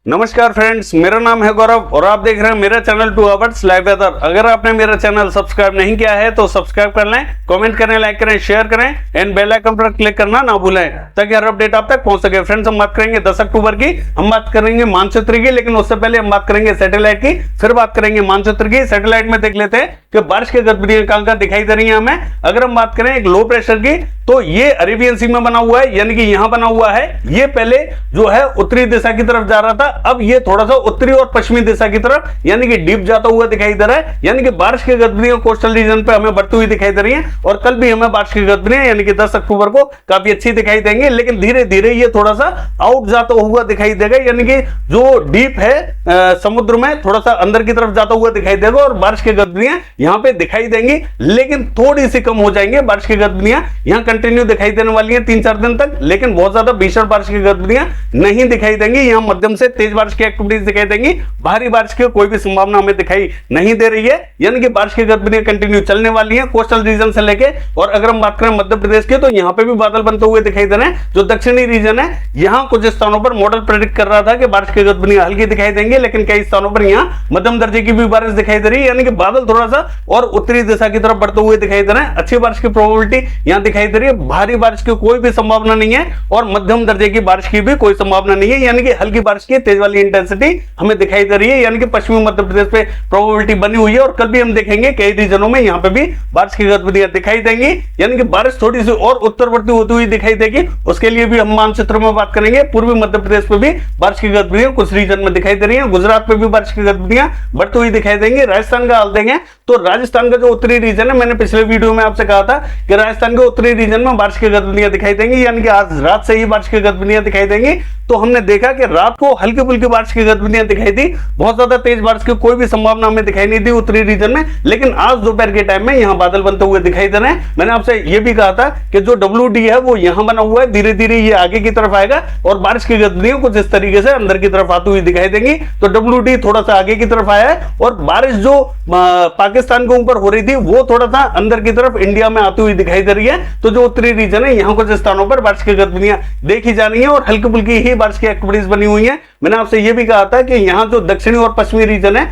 नमस्कार फ्रेंड्स, मेरा नाम है गौरव और आप देख रहे हैं मेरा चैनल 2 आवर्स लाइव वेदर। अगर आपने मेरा चैनल सब्सक्राइब नहीं किया है तो सब्सक्राइब कर लें, कमेंट करें, लाइक करें, शेयर करें एंड बेल आइकन पर क्लिक करना ना भूलें ताकि हर अपडेट आप तक पहुंच सके। फ्रेंड्स, हम बात करेंगे 10 अक्टूबर की, हम बात करेंगे मानचित्र की, लेकिन उससे पहले हम बात करेंगे सैटेलाइट की, फिर बात करेंगे मानचित्र की। सैटेलाइट में देख लेते हैं कि बारिश की गतिविधियां कहां दिखाई दे रही है हमें। अगर हम बात करें एक लो प्रेशर की तो ये अरेबियन सी में बना हुआ है, यानी कि यहां बना हुआ है। ये पहले जो है उत्तरी दिशा की तरफ जा रहा था, अब ये थोड़ा सा उत्तरी और पश्चिमी दिशा की तरफ यानी कि डीप जाता हुआ दिखाई दे रहा है। यानी कि बारिश की गतिविधियां कोस्टल रीजन पे हमें बढ़ती हुई दिखाई दे रही हैं और कल भी हमें बारिश की गतिविधियां यानी कि 10 अक्टूबर को काफी अच्छी दिखाई देंगे, लेकिन धीरे धीरे ये थोड़ा सा आउट जाता हुआ दिखाई देगा। यानी कि जो डीप है समुद्र में थोड़ा सा अंदर की तरफ जाता हुआ दिखाई देगा और बारिश की गतिविधियां यहां पे दिखाई देंगी, लेकिन थोड़ी सी कम हो जाएंगे। बारिश की गतिविधियां यहां कंटिन्यू दिखाई देने वाली हैं 3-4 दिन तक, लेकिन बहुत ज्यादा भीषण बारिश की गतिविधियां नहीं दिखाई देंगी। यहां मध्यम से तेज बारिश की एक्टिविटीज दिखाई देंगी, भारी बारिश की कोई भी संभावना हमें दिखाई नहीं दे रही है। यानी कि बारिश की गतिविधियां कंटिन्यू चलने वाली हैं कोस्टल रीजन से लेके। और अगर हम बात करें मध्य प्रदेश की तो यहां पे भी बादल बनते हुए दिखाई दे रहे हैं। जो दक्षिणी रीजन है यहां कुछ स्थानों पर मॉडल प्रेडिक्ट कर रहा था कि बारिश की गतिविधियां हल्की दिखाई देंगे, लेकिन कई स्थानों पर यहां मध्यम दर्जे की भी बारिश दिखाई दे रही है। यानी कि बादल थोड़ा सा और उत्तरी दिशा की तरफ बढ़ते हुए दिखाई दे रहे हैं। अच्छी बारिश की प्रोबेबिलिटी यहां दिखाई दे रही है, भारी बारिश की कोई भी संभावना नहीं है और मध्यम दर्जे की बारिश की भी कोई संभावना नहीं है। यानी कि हल्की बारिश की तेज वाली इंटेंसिटी हमें दिखाई दे रही है। यानी कि पश्चिमी मध्य प्रदेश पे प्रोबेबिलिटी बनी हुई है और कल भी हम देखेंगे कई रीजनों में यहां पे भी बारिश की गतिविधियां दिखाई देंगी। यानी कि बारिश थोड़ी सी और उत्तरवर्ती होती हुई दिखाई देगी, उसके लिए भी हम मानचित्र में बात करेंगे। पूर्वी मध्य प्रदेश पे भी बारिश की गतिविधियां कुछ रीजन में दिखाई दे रही है। गुजरात पे भी बारिश की गतिविधियां बढ़ती हुई दिखाई देंगी। राजस्थान का हाल देंगे तो राजस्थान का जो उत्तरी रीजन है, मैंने पिछले वीडियो में आपसे कहा था कि राजस्थान के उत्तरी रीजन में बारिश की गतिविधियां दिखाई देंगी। यानी कि आज रात से ही बारिश की गतिविधियां दिखाई देंगी। तो हमने देखा कि रात को हल्की फुल्की बारिश की गतिविधियां दिखाई दी, बहुत ज्यादा तेज बारिश की कोई भी संभावना हमें दिखाई नहीं दी उत्तरी रीजन में, लेकिन आज दोपहर के टाइम में यहां बादल बनते हुए दिखाई दे रहे हैं। मैंने आपसे यह भी कहा था कि जो WD है वो यहां बना हुआ है, धीरे धीरे ये आगे की तरफ आएगा और बारिश की गतिविधियां कुछ इस तरीके से अंदर की तरफ आती हुई दिखाई देंगी। तो WD थोड़ा सा आगे की तरफ आया है और बारिश जो पाकिस्तान के ऊपर हो रही थी वो थोड़ा सा अंदर की तरफ इंडिया में आती हुई दिखाई दे रही है। तो जो उत्तरी रीजन है यहां कुछ स्थानों पर बारिश की गतिविधियां देखी जा रही है और हल्की फुल्की ही बारिश की एक्टिविटीज बनी हुई है। मैंने आपसे यह भी कहा था कि यहां जो दक्षिणी और पश्चिमी रीजन है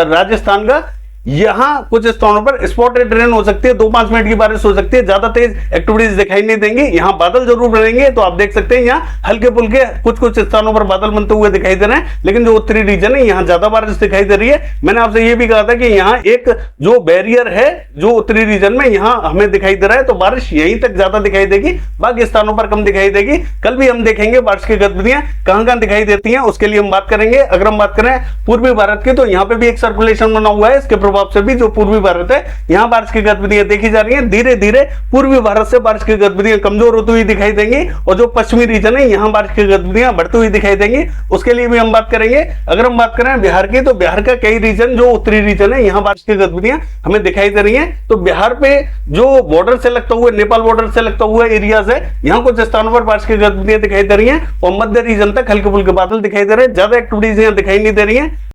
राजस्थान का, यहां कुछ स्थानों पर स्पॉटेड रेन हो सकती है, 2-5 मिनट की बारिश हो सकती है, ज्यादा तेज एक्टिविटीज दिखाई नहीं देंगी। यहां बादल जरूर बनेंगे, तो आप देख सकते हैं यहां हल्के फुल्के कुछ स्थानों पर बादल बनते हुए दिखाई दे रहे हैं, लेकिन जो उत्तरी रीजन है यहां ज्यादा बारिश दिखाई दे रही है। मैंने आपसे यह भी कहा था कि यहां एक जो बैरियर है जो उत्तरी रीजन में यहां हमें दिखाई दे रहा है, तो बारिश यहीं तक ज्यादा दिखाई देगी, बाकी स्थानों पर कम दिखाई देगी। कल भी हम देखेंगे बारिश की गतिविधियां कहां दिखाई देती हैं, उसके लिए हम बात करेंगे। अगर हम बात करें पूर्वी भारत की तो यहां पर भी एक सर्कुलेशन बना हुआ है, इसके प्रभाव से भी जो पूर्वी भारत है यहां बारिश की गतिविधियां देखी जा रही हैं। धीरे धीरे पूर्वी भारत से बारिश की गतिविधियां कमजोर होती हुई दिखाई देंगी और जो पश्चिमी रीजन है यहां बारिश की गतिविधियां बढ़ती हुई दिखाई देंगी, उसके लिए भी हम बात करेंगे। अगर हम बात करें बिहार की तो बिहार का कई रीजन जो उत्तरी रीजन है यहां बारिश की गतिविधियां हमें दिखाई दे रही है। तो बिहार पे जो बॉर्डर से लगता हुआ नेपाल बॉर्डर से लगता हुआ एरियाज है यहां कुछ स्थानों पर बारिश की गतिविधियां दिखाई दे रही है और मध्य रीजन तक हल्के फुल्के बादल दिखाई दे रहे हैं, ज्यादा एक्टिविटीज यहां दिखाई नहीं दे रही है।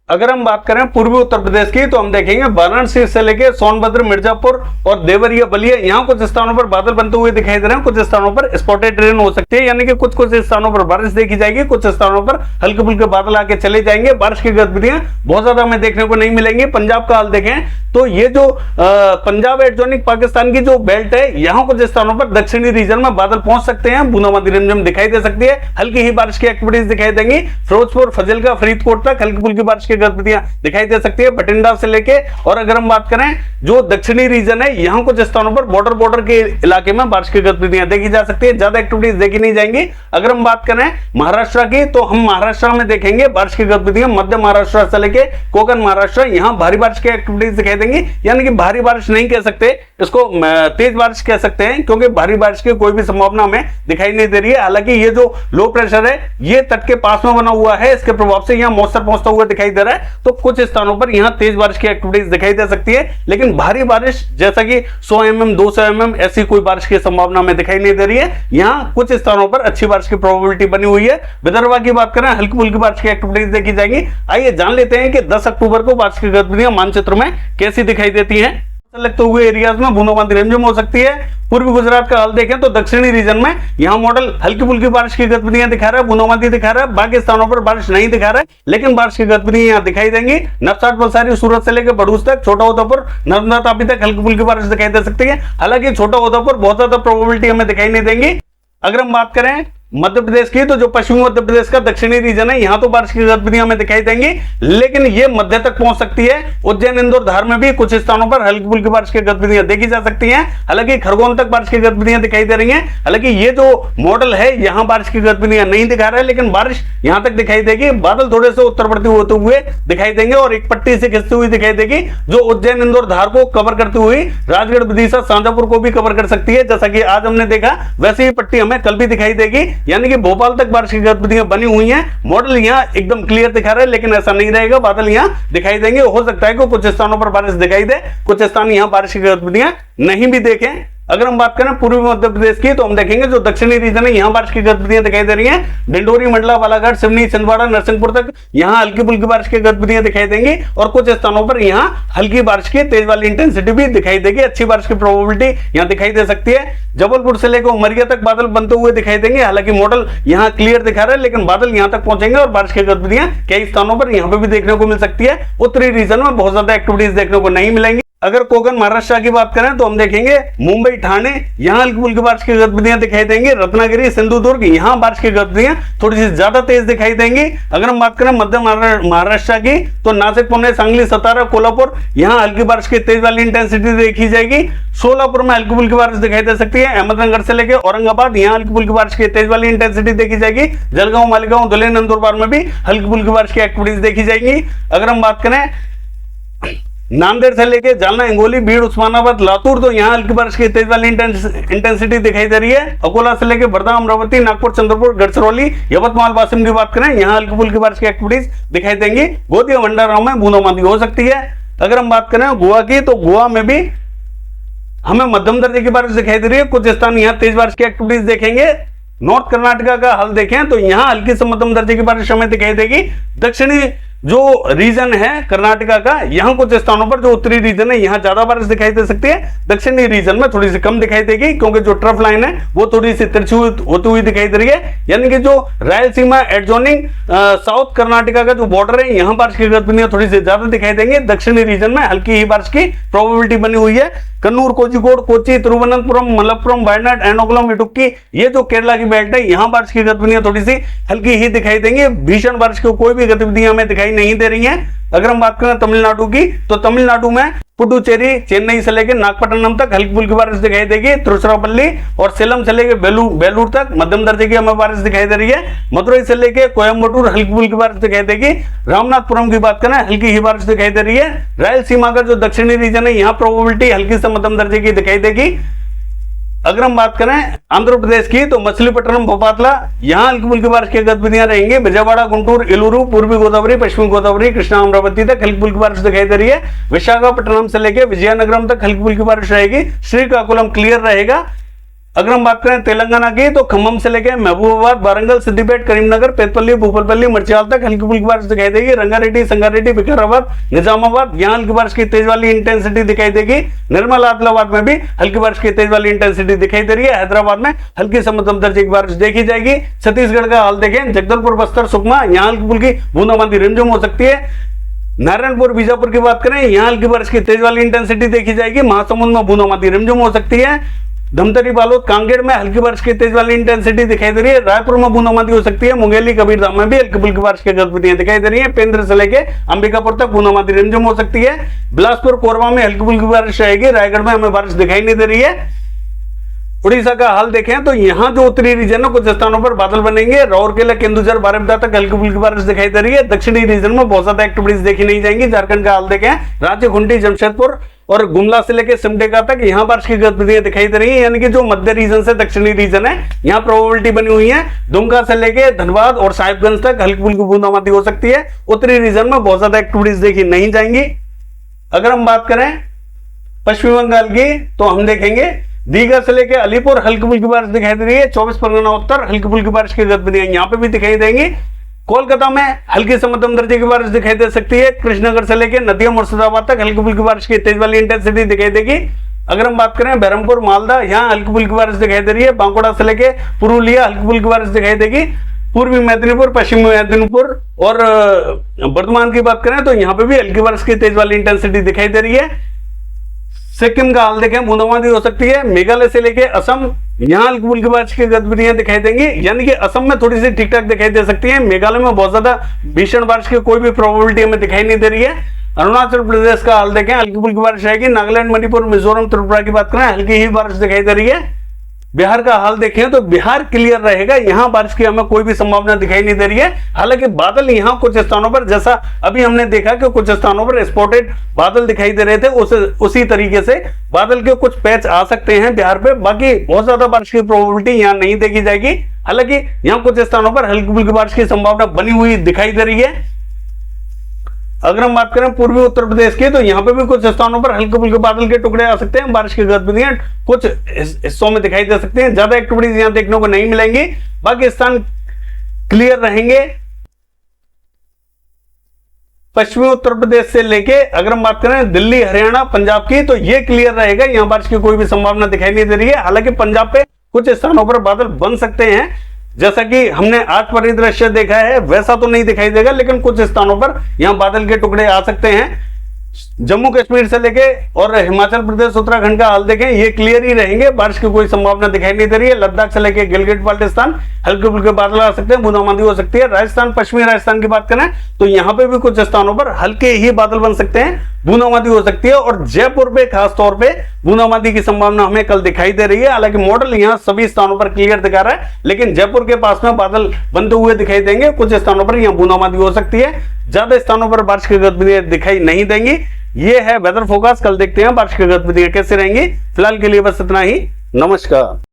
अगर हम बात करें पूर्वी उत्तर प्रदेश की तो हम देखेंगे वाराणसी से लेकर सोनभद्र, मिर्जापुर और देवरिया, बलिया, यहां कुछ स्थानों पर बादल बनते हुए दिखाई दे रहे हैं। कुछ स्थानों पर स्पॉटेड रेन हो सकती है, यानी कि कुछ स्थानों पर बारिश देखी जाएगी, कुछ स्थानों पर हल्के फुल्के बादल आके चले जाएंगे। बारिश की गतिविधियां बहुत ज्यादा हमें देखने को नहीं मिलेंगी। पंजाब का हाल देखें तो ये जो पंजाब एडजॉइनिंग पाकिस्तान की जो बेल्ट है यहां कुछ स्थानों पर दक्षिणी रीजन में बादल पहुंच सकते हैं, बूंदाबांदी रिमझिम दिखाई दे सकती है, हल्की ही बारिश की एक्टिविटीज दिखाई देंगी। फिरोजपुर, फजिल्का, फरीदकोट तक हल्की फुल्की बारिश की गतिविधियां दिखाई दे सकती है, बठिंडा से लेके। और अगर हम बात करें जो दक्षिणी रीजन है यहां कुछ स्थानों पर बॉर्डर के इलाके में बारिश की गतिविधियां देखी जा सकती है, ज्यादा एक्टिविटीज देखी नहीं जाएंगी। अगर हम बात करें महाराष्ट्र की तो हम महाराष्ट्र में देखेंगे बारिश की गतिविधियां मध्य महाराष्ट्र से लेके कोकण महाराष्ट्र, यहां भारी बारिश की एक्टिविटीज दिखाई देंगी। यानी कि भारी बारिश नहीं कह सकते, इसको तेज बारिश कह सकते हैं, क्योंकि भारी बारिश की कोई भी संभावना हमें दिखाई नहीं दे रही है। हालांकि ये जो लो प्रेशर है ये तट के पास में बना हुआ है, इसके प्रभाव से यहां मॉइस्चर पहुंचता हुआ दिखाई दे रहा है, तो कुछ स्थानों पर यहां तेज बारिश की एक्टिविटीज दिखाई दे सकती है, लेकिन भारी बारिश जैसा कि 100 mm 200 mm ऐसी कोई बारिश की संभावना हमें दिखाई नहीं दे रही है। यहां कुछ स्थानों पर अच्छी बारिश की प्रोबेबिलिटी बनी हुई है। विदर्भ की बात करें हल्की फुल्की बारिश की एक्टिविटीज देखी जाएंगी। आइए जान लेते हैं कि 10 अक्टूबर को बारिश की गतिविधियां मानचित्र में कैसी दिखाई देती हैं। लगते हुए एरियाज में बूंदाबांदी रिमझिम हो सकती है। पूर्वी गुजरात का हाल देखें तो दक्षिणी रीजन में यहाँ मॉडल हल्की फुल्की बारिश की गतिविधियां दिखा रहा है, बूंदाबांदी दिखा रहा है। बाकी स्थानों पर बारिश नहीं दिखा रहा है, लेकिन बारिश की गतिविधियां यहाँ दिखाई देंगी। नवसारी, वलसाड़ी, सूरत से लेकर भरूच तक, छोटा उदयपुर, नर्मदा, तापी तक हल्की फुल्की बारिश दिखाई दे सकती है। हालांकि छोटा उदयपुर बहुत ज्यादा प्रोबेबिलिटी हमें दिखाई नहीं देंगी। अगर हम बात करें मध्य प्रदेश की, तो जो पश्चिमी मध्य प्रदेश का दक्षिणी रीजन है, यहां तो बारिश की गतिविधियां हमें दिखाई देंगी, लेकिन ये मध्य तक पहुंच सकती है। उज्जैन, इंदौर, धार में भी कुछ स्थानों पर हल्की फुल्की बारिश की गतिविधियां देखी जा सकती हैं। हालांकि खरगोन तक बारिश की गतिविधियां दिखाई दे रही हैं। हालांकि ये जो मॉडल है यहां बारिश की गतिविधियां नहीं दिखा रहा है, लेकिन बारिश यहां तक दिखाई देगी। बादल थोड़े से उत्तरवर्ती होते हुए दिखाई देंगे और एक पट्टी से खिंचती हुई दिखाई देगी, जो उज्जैन, इंदौर, धार को कवर करती हुई राजगढ़, विदिशा, शाजापुर को भी कवर कर सकती है। जैसा कि आज हमने देखा, वैसे ही पट्टी हमें कल भी दिखाई देगी। यानी कि भोपाल बारिश की गतिविधियां बनी हुई हैं। मॉडल यहां एकदम क्लियर दिखा रहा है, लेकिन ऐसा नहीं रहेगा, बादल यहां दिखाई देंगे। हो सकता है कि कुछ स्थानों पर बारिश दिखाई दे, कुछ स्थान यहां बारिश की गतिविधियां नहीं भी देखें। अगर हम बात करें पूर्वी मध्य प्रदेश की, तो हम देखेंगे जो दक्षिणी रीजन है यहां बारिश की गतिविधियां दिखाई दे रही हैं। डिंडोरी, मंडला, बालाघाट, सिवनी, छिंदवाड़ा, नरसिंहपुर तक यहां हल्की फुल्की बारिश की गतिविधियां दिखाई देंगी और कुछ स्थानों पर यहां हल्की बारिश की तेज वाली इंटेंसिटी भी दिखाई देगी। अच्छी बारिश की प्रोबेबिलिटी यहां दिखाई दे सकती है। जबलपुर से लेकर उमरिया तक बादल बनते हुए दिखाई देंगे। हालांकि मॉडल यहां क्लियर दिखा रहा है, लेकिन बादल यहां तक पहुंचेंगे और बारिश की गतिविधियां कई स्थानों पर यहां पर भी देखने को मिल सकती है। उत्तरी रीजन में बहुत ज्यादा एक्टिविटीज देखने को नहीं मिलेंगी। अगर कोकण महाराष्ट्र की बात करें तो हम देखेंगे मुंबई, ठाणे यहां हल्की फुल्की बारिश की गतिविधियां दिखाई देंगी। रत्नागिरी, सिंधुदुर्ग यहां बारिश की गतिविधियां थोड़ी सी ज्यादा तेज दिखाई देंगी। अगर हम बात करें मध्य महाराष्ट्र की, तो नासिक, पुणे, सांगली, सतारा, कोल्हापुर यहां हल्की बारिश की तेज वाली इंटेंसिटी देखी जाएगी। सोलापुर में हल्की फुल्की बारिश दिखाई दे सकती है। अहमदनगर से लेकर औरंगाबाद यहां हल्की फुल्की बारिश की तेज वाली इंटेंसिटी देखी जाएगी। जलगांव, मालेगांव, धुले, नंदुरबार में भी हल्की फुल्की बारिश की एक्टिविटीज देखी जाएगी। अगर हम बात करें नांदेड़ से लेके जालना, हिंगोली, बीड़, उस्मानाबाद, लातूर, तो यहां हल्की बारिश की तेज वाली इंटेंसिटी दिखाई दे रही है। अकोला से लेके वर्धा, अमरावती, नागपुर, चंद्रपुर, गढ़चिरौली, यवतमाल, वाशिम की बात करें, यहां हल्की फुल्की बारिश की एक्टिविटीज दिखाई देंगी। गोदिया, भंडारा में बूंदाबांदी हो सकती है। अगर हम बात करें गोवा की, तो गोवा में भी हमें मध्यम दर्जे की बारिश दिखाई दे रही है। कुछ स्थान यहां तेज बारिश की एक्टिविटीज देखेंगे। नॉर्थ कर्नाटका का हाल देखें तो यहां हल्की से मध्यम दर्जे की बारिश हमें दिखाई देगी। दक्षिणी जो रीजन है कर्नाटका का, यहां कुछ स्थानों पर जो उत्तरी रीजन है यहां ज्यादा बारिश दिखाई दे सकती है। दक्षिणी रीजन में थोड़ी सी कम दिखाई देगी, क्योंकि जो ट्रफ लाइन है वो थोड़ी सी तिरछी होती हुई दिखाई दे रही है। यानी कि जो रायलसीमा एडजॉइनिंग साउथ कर्नाटका का जो बॉर्डर है, यहां बारिश की गतिविधियां थोड़ी सी ज्यादा दिखाई देंगी। दक्षिणी रीजन में हल्की ही बारिश की प्रोबेबिलिटी बनी हुई है। कन्नूर, कोझिकोड, कोच्चि, तिरुवनंतपुरम, मलप्पुरम, वायनाड, एर्नाकुलम, इडुक्की, ये जो केरला की बेल्ट है, यहां बारिश की गतिविधियां थोड़ी सी हल्की ही दिखाई देंगी। भीषण बारिश की कोई भी गतिविधियां हमें दिखाई नहीं दे रही हैं। अगर हम बात करें तमिलनाडु की, तो तमिलनाडु में पुडुचेरी, चेन्नई से लेकर नागपट्टनम तक हल्की फुल्की बारिश दिखाई देगी। तिरुचिरापल्ली और सेलम से लेकर बेलूर तक मध्यम दर्जे की हमें बारिश दिखाई दे रही है। मदुरई से लेकर कोयम्बटूर हल्की फुल्की बारिश दिखाई देगी। रामनाथपुरम की बात करें, हल्की ही बारिश दिखाई दे रही है। रायलसीमा का जो दक्षिणी रीजन है, यहाँ प्रोबेबिलिटी हल्की से मध्यम दर्जे की दिखाई देगी। अगर हम बात करें आंध्र प्रदेश की, तो मछलीपट्टनम, भोपातला यहां हल्की फुल्की बारिश की गतिविधियां रहेंगी। विजयवाड़ा, गुंटूर, इलूरू, पूर्वी गोदावरी, पश्चिमी गोदावरी, कृष्णा, अमरावती तक हल्की फुल्की बारिश दिखाई दे रही है। विशाखापट्टनम से लेकर विजयनगरम तक हल्की फुल्की बारिश रहेगी। श्रीकाकुलम क्लियर रहेगा। अगर हम बात करें तेलंगाना की, तो खम्मम से लेकर महबूबाबाद, वारंगल, सिद्दीपेट, करीमनगर, पेतपल्ली, भूपालपल्ली, मर्चियाल तक हल्की फुल्की बारिश दिखाई देगी। रंगारेड्डी, संगारेड्डी, विकाराबाद, निजामाबाद यहां हल्की बारिश की तेज वाली इंटेंसिटी दिखाई देगी। निर्मल, आदिलाबाद में भी हल्की बारिश की तेज वाली इंटेंसिटी दिखाई दे रही है। हैदराबाद में हल्की से मध्यम दर्जे की बारिश देखी जाएगी। छत्तीसगढ़ का हाल देखें, जगदलपुर, बस्तर, सुकमा यहां हल्की फुल्की बूंदाबांदी रिमझिम हो सकती है। नारायणपुर, बीजापुर की बात करें, यहां हल्की बारिश की तेज वाली इंटेंसिटी देखी जाएगी। महासमुंद में बूंदाबांदी रिमझिम हो सकती है। धमतरी, बालोद, कांकेर में हल्की बारिश की तेज वाली इंटेंसिटी दिखाई दे रही है। रायपुर में बूंदाबांदी हो सकती है। मुंगेली, कबीरधाम में भी हल्की फुल्की बारिश की गतिविधियां दिखाई दे रही है। पेंद्र से लेकर अंबिकापुर तक बूंदाबांदी रिमझिम हो सकती है। बिलासपुर, कोरबा में हल्की फुल्की बारिश रहेगी। रायगढ़ में हमें बारिश दिखाई नहीं दे रही है। उड़ीसा का हाल देखें तो यहां जो उत्तरी रीजन है, कुछ स्थानों पर बादल बनेंगे। राउरकेला, केंदुझर, बारिपदा तक हल्की फुल्की बारिश दिखाई दे रही है। दक्षिणी रीजन में बहुत ज्यादा एक्टिविटीज देखी नहीं जाएंगी। झारखंड का हाल देखें, रांची, खूंटी, जमशेदपुर और गुमला से लेकर सिमडेगा तक यहां बारिश की गतिविधियां दिखाई दे रही है। यानी कि जो मध्य रीजन से दक्षिणी रीजन है, यहां प्रोबेबिलिटी बनी हुई है। दुमका से लेकर धनबाद और साहिबगंज तक हल्की फुल्की बूंदाबांदी हो सकती है। उत्तरी रीजन में बहुत ज्यादा एक्टिविटीज देखी नहीं जाएंगी। अगर हम बात करें पश्चिम बंगाल की, तो हम देखेंगे दीघा से लेकर अलीपुर हल्की फुल्की बारिश दिखाई दे रही है। 24 परगना उत्तर हल्की फुल्की बारिश की गतिविधियां यहां पे भी दिखाई देंगी। कोलकाता में हल्की से मध्यम दर्जे की बारिश दिखाई दे सकती है। कृष्णनगर से लेकर नदिया मुर्शिदाबाद तक हल्की फुल्की बारिश की तेज वाली इंटेंसिटी दिखाई देगी। अगर हम बात करें बहरमपुर मालदा, यहाँ हल्की फुल्की बारिश दिखाई दे रही है। बांकुड़ा से लेके पुरुलिया हल्की फुल्की बारिश दिखाई देगी। पूर्वी मेदिनीपुर, पश्चिमी मेदिनीपुर और बर्धमान की बात करें तो यहाँ पे भी हल्की बारिश की तेज वाली इंटेंसिटी दिखाई दे रही है। सिक्किम का हाल देखें, बूंदाबांदी हो सकती है। मेघालय से लेके असम, यहाँ हल्की फुल्की बारिश की गतिविधियां दिखाई देंगी, यानी कि असम में थोड़ी सी ठीक ठाक दिखाई दे सकती है। मेघालय में बहुत ज्यादा भीषण बारिश की कोई भी प्रोबेबिलिटी हमें दिखाई नहीं दे रही है। अरुणाचल प्रदेश का हाल देखें, हल्की फुल्की बारिश रहेगी। नागालैंड, मणिपुर, मिजोरम, त्रिपुरा की बात करें, हल्की ही बारिश दिखाई दे रही है। बिहार का हाल देखें तो बिहार क्लियर रहेगा, यहाँ बारिश की हमें कोई भी संभावना दिखाई नहीं दे रही है। हालांकि बादल यहाँ कुछ स्थानों पर, जैसा अभी हमने देखा कि कुछ स्थानों पर स्पॉटेड बादल दिखाई दे रहे थे, उसी तरीके से बादल के कुछ पैच आ सकते हैं बिहार पे। बाकी बहुत ज्यादा बारिश की प्रोबेबिलिटी यहाँ नहीं देखी जाएगी। हालांकि यहाँ कुछ स्थानों पर हल्की फुल्की बारिश की संभावना बनी हुई दिखाई दे रही है। अगर हम बात करें पूर्वी उत्तर प्रदेश की, तो यहाँ पे भी कुछ स्थानों पर हल्के फुल्के बादल के टुकड़े आ सकते हैं। बारिश की गतिविधियां कुछ हिस्सों में दिखाई दे सकती हैं। ज्यादा एक्टिविटीज यहाँ देखने को नहीं मिलेंगी। बाकी स्थान क्लियर रहेंगे। पश्चिमी उत्तर प्रदेश से लेके अगर हम बात करें दिल्ली, हरियाणा, पंजाब की, तो ये क्लियर रहेगा, यहाँ बारिश की कोई भी संभावना दिखाई नहीं दे रही है। हालांकि पंजाब पे कुछ स्थानों पर बादल बन सकते हैं, जैसा कि हमने आज परिदृश्य देखा है वैसा तो नहीं दिखाई देगा, लेकिन कुछ स्थानों पर यहां बादल के टुकड़े आ सकते हैं। जम्मू कश्मीर से लेके और हिमाचल प्रदेश, उत्तराखंड का हाल देखें, ये क्लियर ही रहेंगे, बारिश की कोई संभावना दिखाई नहीं दे रही है। लद्दाख से लेके गिलगिट बाल्टिस्तान हल्के फुल्के बादल आ सकते हैं, बूंदाबांदी हो सकती है। राजस्थान, पश्चिमी राजस्थान की बात करें तो यहाँ पे भी कुछ स्थानों पर हल्के ही बादल बन सकते हैं, बूंदाबांदी हो सकती है। और जयपुर पे खास तौर पे बूंदाबांदी की संभावना हमें कल दिखाई दे रही है। हालांकि मॉडल यहाँ सभी स्थानों पर क्लियर दिखा रहा है, लेकिन जयपुर के पास में बादल बनते हुए दिखाई देंगे। कुछ स्थानों पर यहाँ बूंदाबांदी हो सकती है, ज्यादा स्थानों पर बारिश की गतिविधियां दिखाई नहीं देंगी। ये है वेदर फोरकास्ट। कल देखते हैं बारिश की गतिविधियां कैसे रहेंगी। फिलहाल के लिए बस इतना ही। नमस्कार।